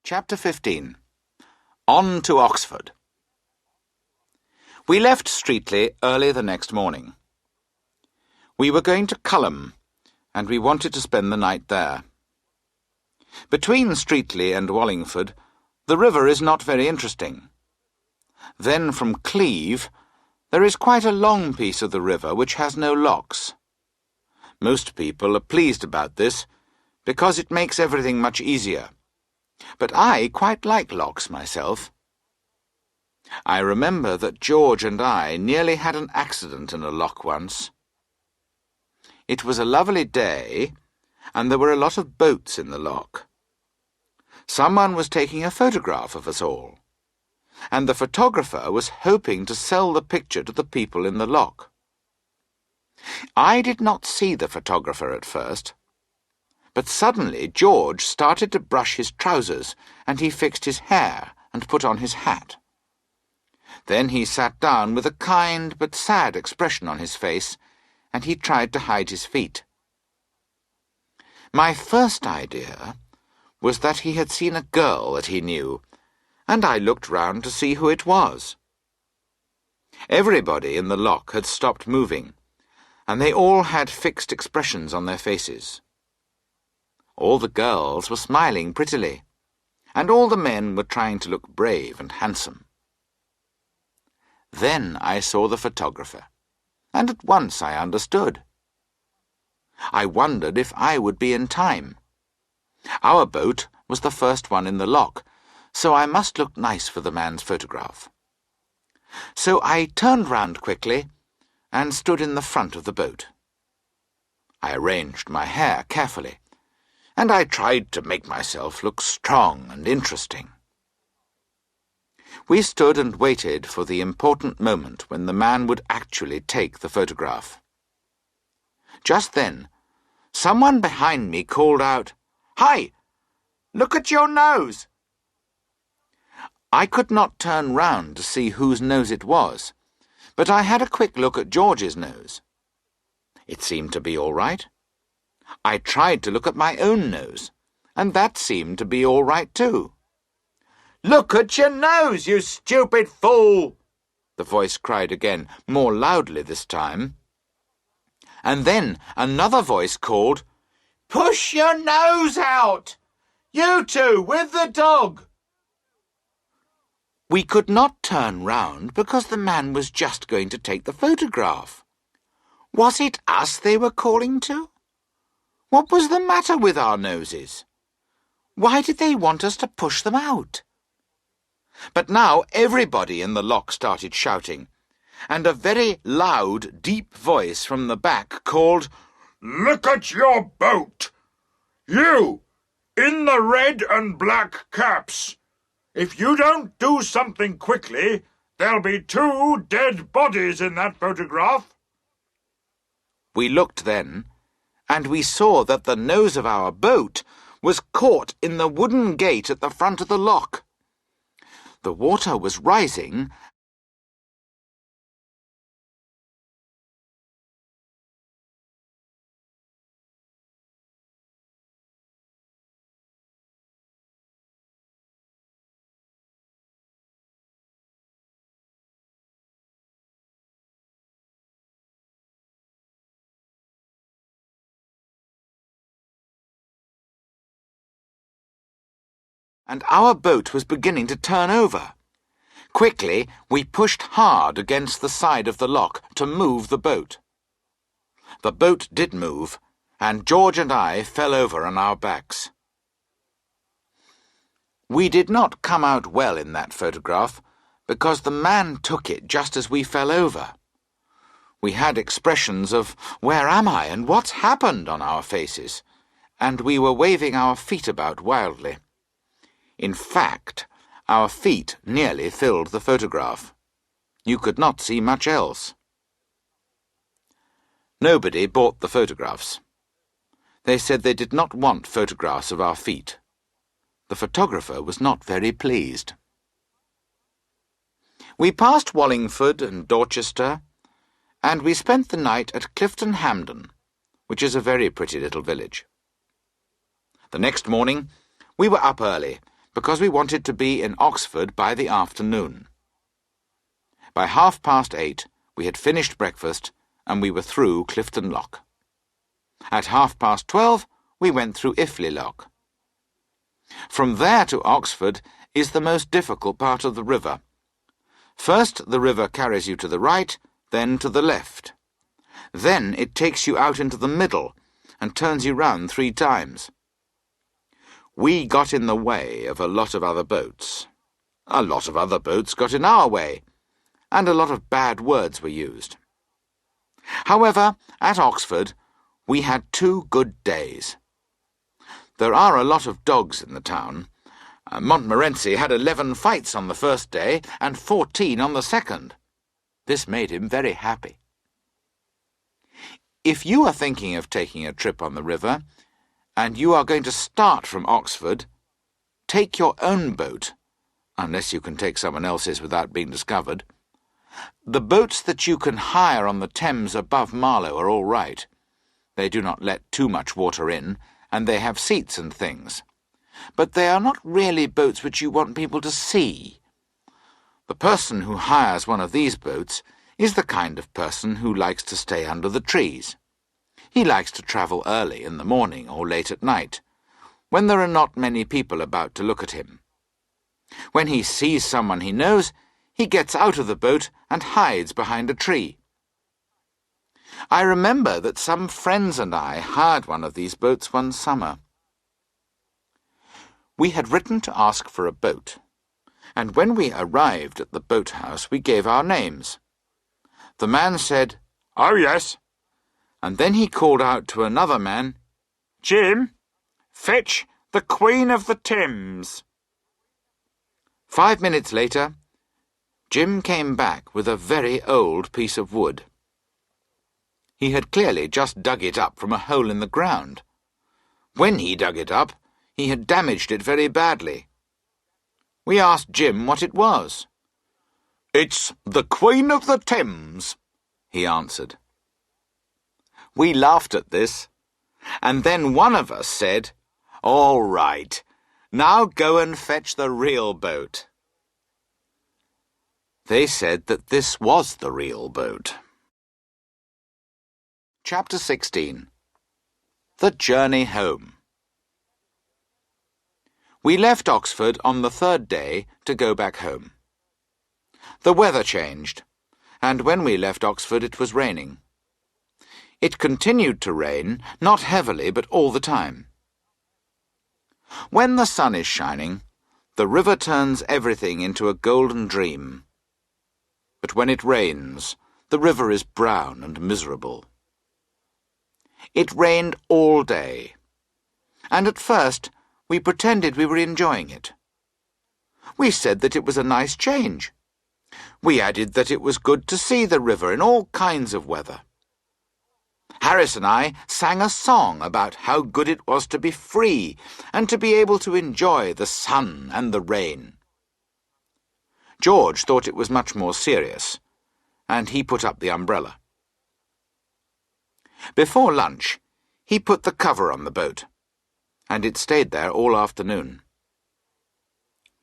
Chapter 15. On to Oxford. We left Streatley early the next morning. We were going to Culham, and we wanted to spend the night there. Between Streatley and Wallingford, the river is not very interesting. Then from Cleeve, there is quite a long piece of the river which has no locks. Most people are pleased about this, because it makes everything much easier. But I quite like locks myself. I remember that George and I nearly had an accident in a lock once. It was a lovely day, and there were a lot of boats in the lock. Someone was taking a photograph of us all, and the photographer was hoping to sell the picture to the people in the lock. I did not see the photographer at first, but suddenly George started to brush his trousers, and he fixed his hair and put on his hat. Then he sat down with a kind but sad expression on his face, and he tried to hide his feet. My first idea was that he had seen a girl that he knew, and I looked round to see who it was. Everybody in the lock had stopped moving, and they all had fixed expressions on their faces. All the girls were smiling prettily, and all the men were trying to look brave and handsome. Then I saw the photographer, and at once I understood. I wondered if I would be in time. Our boat was the first one in the lock, so I must look nice for the man's photograph. So I turned round quickly and stood in the front of the boat. I arranged my hair carefully, and I tried to make myself look strong and interesting. We stood and waited for the important moment when the man would actually take the photograph. Just then, someone behind me called out, "Hi! Look at your nose!" I could not turn round to see whose nose it was, but I had a quick look at George's nose. It seemed to be all right. I tried to look at my own nose, and that seemed to be all right too. "Look at your nose, you stupid fool!" the voice cried again, more loudly this time. And then another voice called, "Push your nose out! You two, with the dog!" We could not turn round because the man was just going to take the photograph. Was it us they were calling to? What was the matter with our noses? Why did they want us to push them out? But now everybody in the lock started shouting, and a very loud, deep voice from the back called, "Look at your boat! You, in the red and black caps! If you don't do something quickly, there'll be 2 dead bodies in that photograph." We looked then, and we saw that the nose of our boat was caught in the wooden gate at the front of the lock. The water was rising, and our boat was beginning to turn over. Quickly, we pushed hard against the side of the lock to move the boat. The boat did move, and George and I fell over on our backs. We did not come out well in that photograph, because the man took it just as we fell over. We had expressions of, "Where am I, and what's happened?" on our faces, and we were waving our feet about wildly. In fact, our feet nearly filled the photograph. You could not see much else. Nobody bought the photographs. They said they did not want photographs of our feet. The photographer was not very pleased. We passed Wallingford and Dorchester, and we spent the night at Clifton Hampden, which is a very pretty little village. The next morning we were up early, because we wanted to be in Oxford by the afternoon. By 8:30 we had finished breakfast and we were through Clifton Lock. At 12:30 we went through Iffley Lock. From there to Oxford is the most difficult part of the river. First the river carries you to the right, then to the left. Then it takes you out into the middle and turns you round 3 times. We got in the way of a lot of other boats. A lot of other boats got in our way, and a lot of bad words were used. However, at Oxford, we had 2 good days. There are a lot of dogs in the town. Montmorency had 11 fights on the first day and 14 on the second. This made him very happy. If you are thinking of taking a trip on the river, and you are going to start from Oxford, take your own boat, unless you can take someone else's without being discovered. The boats that you can hire on the Thames above Marlow are all right. They do not let too much water in, and they have seats and things. But they are not really boats which you want people to see. The person who hires one of these boats is the kind of person who likes to stay under the trees. He likes to travel early in the morning or late at night, when there are not many people about to look at him. When he sees someone he knows, he gets out of the boat and hides behind a tree. I remember that some friends and I hired one of these boats one summer. We had written to ask for a boat, and when we arrived at the boathouse we gave our names. The man said, "Oh, yes," and then he called out to another man, "Jim, fetch the Queen of the Thames." 5 minutes later, Jim came back with a very old piece of wood. He had clearly just dug it up from a hole in the ground. When he dug it up, he had damaged it very badly. We asked Jim what it was. "It's the Queen of the Thames," he answered. We laughed at this, and then one of us said, "All right, now go and fetch the real boat." They said that this was the real boat. Chapter 16. The Journey Home. We left Oxford on the 3rd day to go back home. The weather changed, and when we left Oxford it was raining. It continued to rain, not heavily, but all the time. When the sun is shining, the river turns everything into a golden dream. But when it rains, the river is brown and miserable. It rained all day, and at first we pretended we were enjoying it. We said that it was a nice change. We added that it was good to see the river in all kinds of weather. Harris and I sang a song about how good it was to be free and to be able to enjoy the sun and the rain. George thought it was much more serious, and he put up the umbrella. Before lunch, he put the cover on the boat, and it stayed there all afternoon.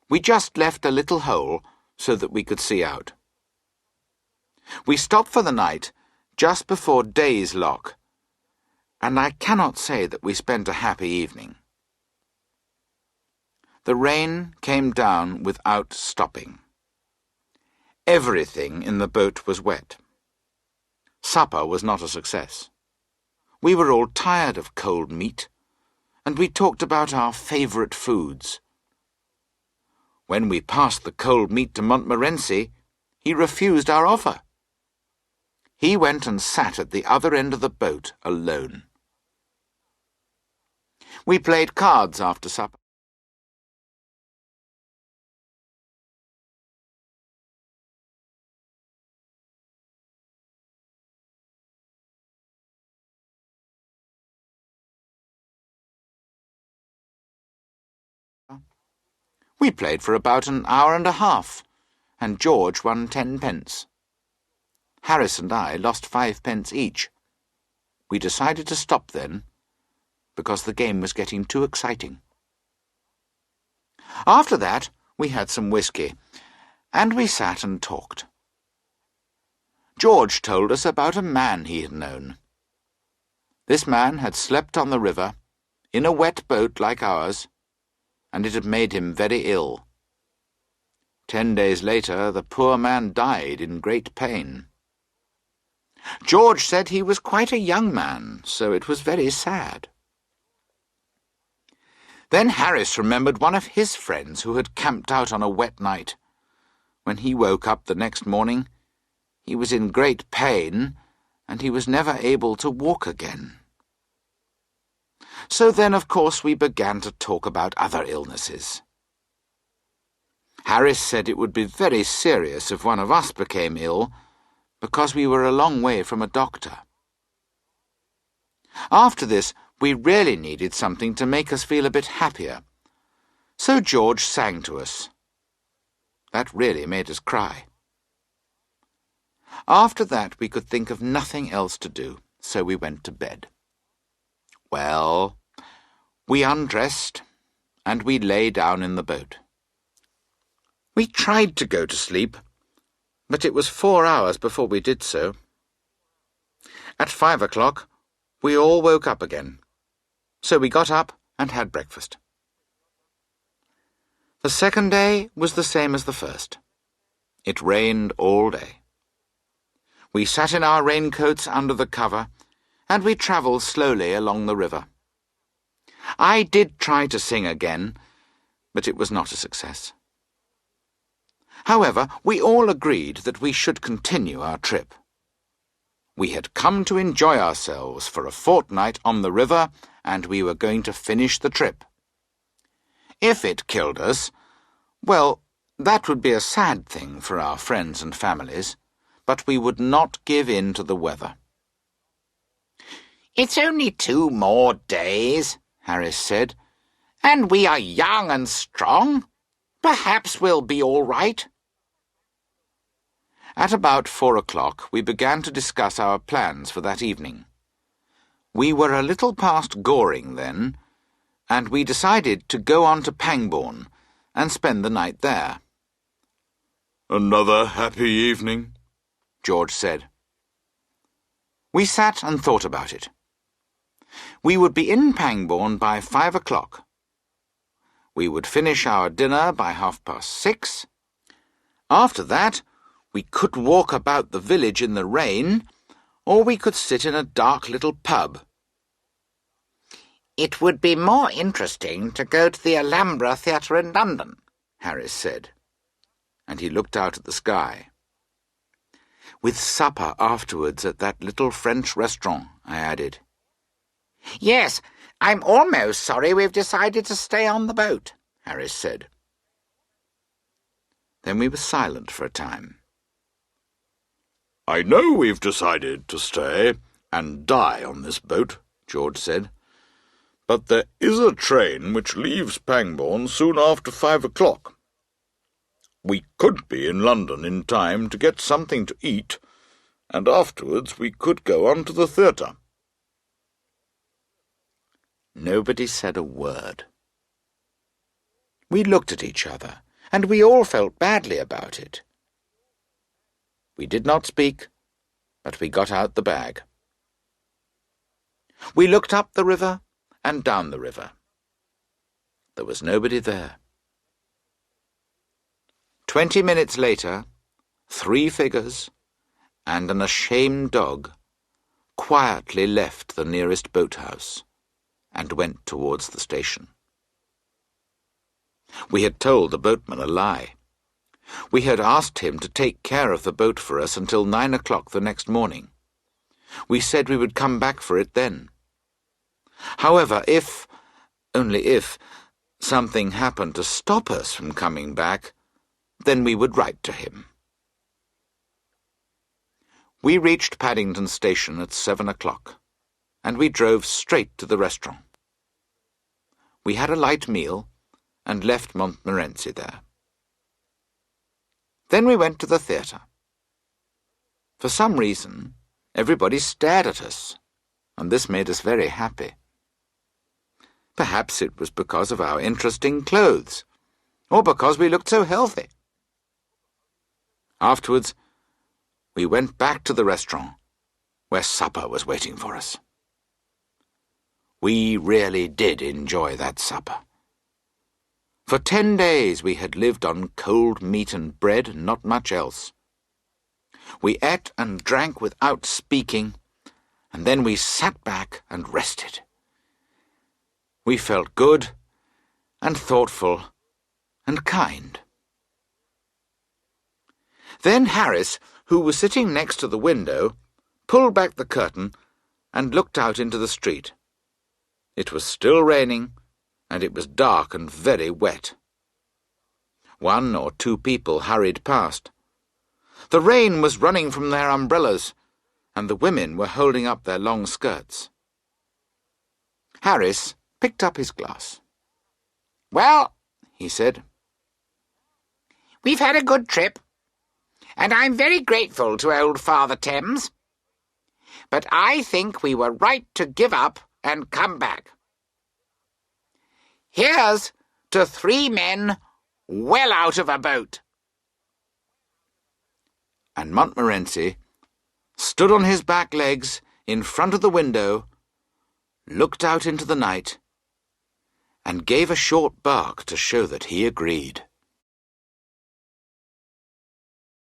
We just left a little hole so that we could see out. We stopped for the night just before Day's Lock, and I cannot say that we spent a happy evening. The rain came down without stopping. Everything in the boat was wet. Supper was not a success. We were all tired of cold meat, and we talked about our favourite foods. When we passed the cold meat to Montmorency, he refused our offer. He went and sat at the other end of the boat alone. We played cards after supper. We played for about an hour and a half, and George won 10 pence. Harris and I lost 5 pence each. We decided to stop then, because the game was getting too exciting. After that, we had some whisky, and we sat and talked. George told us about a man he had known. This man had slept on the river, in a wet boat like ours, and it had made him very ill. 10 days later, the poor man died in great pain. George said he was quite a young man, so it was very sad. Then Harris remembered one of his friends who had camped out on a wet night. When he woke up the next morning, he was in great pain, and he was never able to walk again. So then, of course, we began to talk about other illnesses. Harris said it would be very serious if one of us became ill, because we were a long way from a doctor. After this, we really needed something to make us feel a bit happier, so George sang to us. That really made us cry. After that, we could think of nothing else to do, so we went to bed. Well, we undressed, and we lay down in the boat. We tried to go to sleep, but it was 4 hours before we did so. At 5 o'clock, we all woke up again, so we got up and had breakfast. The second day was the same as the first. It rained all day. We sat in our raincoats under the cover, and we travelled slowly along the river. I did try to sing again, but it was not a success. However, we all agreed that we should continue our trip. We had come to enjoy ourselves for a fortnight on the river, and we were going to finish the trip. If it killed us, well, that would be a sad thing for our friends and families, but we would not give in to the weather. "It's only 2 more days," Harris said, "and we are young and strong. Perhaps we'll be all right." At about 4 o'clock, we began to discuss our plans for that evening. We were a little past Goring then, and we decided to go on to Pangbourne and spend the night there. "Another happy evening," George said. We sat and thought about it. We would be in Pangbourne by 5 o'clock. We would finish our dinner by 6:30. After that, we could walk about the village in the rain, or we could sit in a dark little pub. "It would be more interesting to go to the Alhambra Theatre in London," Harris said, and he looked out at the sky. "With supper afterwards at that little French restaurant," I added. "Yes, I'm almost sorry we've decided to stay on the boat," Harris said. Then we were silent for a time. "I know we've decided to stay and die on this boat," George said, "but there is a train which leaves Pangbourne soon after 5 o'clock. We could be in London in time to get something to eat, and afterwards we could go on to the theatre." Nobody said a word. We looked at each other, and we all felt badly about it. We did not speak, but we got out the bag. We looked up the river and down the river. There was nobody there. 20 minutes later, 3 figures and an ashamed dog quietly left the nearest boathouse and went towards the station. We had told the boatman a lie. We had asked him to take care of the boat for us until 9 o'clock the next morning. We said we would come back for it then. However, only if, something happened to stop us from coming back, then we would write to him. We reached Paddington Station at 7 o'clock, and we drove straight to the restaurant. We had a light meal and left Montmorency there. Then we went to the theatre. For some reason, everybody stared at us, and this made us very happy. Perhaps it was because of our interesting clothes, or because we looked so healthy. Afterwards, we went back to the restaurant, where supper was waiting for us. We really did enjoy that supper. For 10 days we had lived on cold meat and bread and not much else. We ate and drank without speaking, and then we sat back and rested. We felt good and thoughtful and kind. Then Harris, who was sitting next to the window, pulled back the curtain and looked out into the street. It was still raining, and it was dark and very wet. 1 or 2 people hurried past. The rain was running from their umbrellas, and the women were holding up their long skirts. Harris picked up his glass. "Well," he said, "we've had a good trip, and I'm very grateful to old Father Thames. But I think we were right to give up and come back. Here's to 3 men well out of a boat." And Montmorency stood on his back legs in front of the window, looked out into the night, and gave a short bark to show that he agreed.